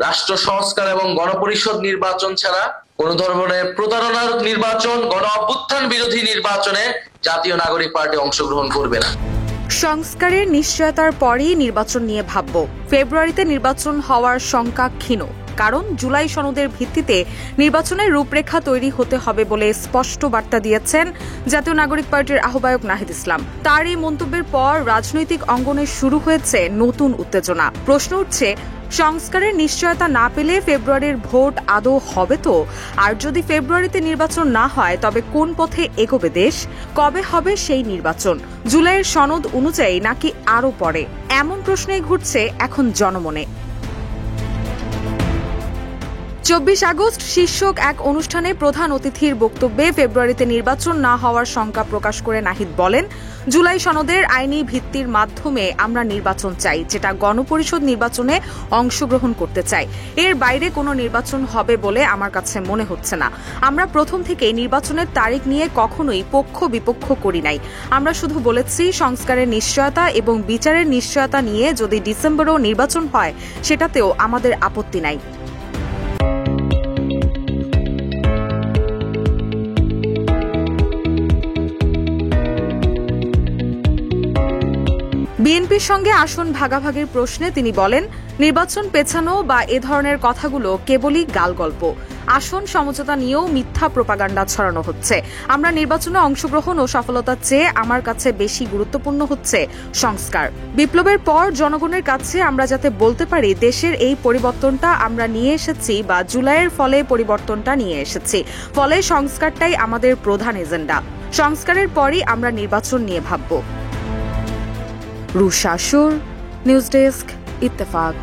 রাষ্ট্র সংস্কার এবং গণপরিষদ নির্বাচন ছাড়া কোন ধরনের প্রতারণার নির্বাচন, গণ অভ্যুত্থান বিরোধী নির্বাচনে জাতীয় নাগরিক পার্টি অংশগ্রহণ করবে না। সংস্কারের নিশ্চয়তার পরই নির্বাচন নিয়ে ভাবব। ফেব্রুয়ারিতে নির্বাচন হওয়ার শঙ্কা ক্ষীণ, কারণ জুলাই সনদের ভিত্তিতে নির্বাচনের রূপরেখা তৈরি হতে হবে বলে স্পষ্ট বার্তা দিয়েছেন জাতীয় নাগরিক পার্টির আহ্বায়ক নাহিদ ইসলাম। তার এই মন্তব্যের পর রাজনৈতিক অঙ্গনে শুরু হয়েছে নতুন উত্তেজনা। প্রশ্ন উঠছে, সংস্কারের নিশ্চয়তা না পেলে ফেব্রুয়ারির ভোট আদৌ হবে তো? আর যদি ফেব্রুয়ারিতে নির্বাচন না হয় তবে কোন পথে এগোবে দেশ? কবে হবে সেই নির্বাচন? জুলাইয়ের সনদ অনুযায়ী নাকি আরও পরে? এমন প্রশ্নই ঘুরছে এখন জনমনে। 24 আগস্ট শীর্ষক এক অনুষ্ঠানে প্রধান অতিথির বক্তব্যে ফেব্রুয়ারিতে নির্বাচন না হওয়ার শঙ্কা প্রকাশ করে নাহিদ বলেন, জুলাই সনদের আইনি ভিত্তির মাধ্যমে আমরা নির্বাচন চাই, যেটা গণপরিষদ নির্বাচনে অংশগ্রহণ করতে চাই। এর বাইরে কোনো নির্বাচন হবে বলে আমার কাছে মনে হচ্ছে না। আমরা প্রথম থেকেই নির্বাচনের তারিখ নিয়ে কখনোই পক্ষ বিপক্ষ করি নাই। আমরা শুধু বলেছি সংস্কারের নিশ্চয়তা এবং বিচারের নিশ্চয়তা নিয়ে যদি ডিসেম্বরেও নির্বাচন হয় সেটাতেও আমাদের আপত্তি নাই। বিএনপির সঙ্গে আসন ভাগাভাগির প্রশ্নে তিনি বলেন, নির্বাচন পেছানো বা এ ধরনের কথাগুলো কেবলই গালগল্প। আসন সমঝোতা নিয়েও মিথ্যা প্রোপাগান্ডা ছড়ানো হচ্ছে। আমরা নির্বাচনে অংশগ্রহণ ও সফলতার চেয়ে আমার কাছে বেশি গুরুত্বপূর্ণ হচ্ছে সংস্কার। বিপ্লবের পর জনগণের কাছে আমরা যাতে বলতে পারি দেশের এই পরিবর্তনটা আমরা নিয়ে এসেছি বা জুলাইয়ের ফলে পরিবর্তনটা নিয়ে এসেছি, ফলে সংস্কারটাই আমাদের প্রধান এজেন্ডা। সংস্কারের পরই আমরা নির্বাচন নিয়ে ভাবব। রুশা সুর, নিউজ ডেস্ক, ইত্তেফাক।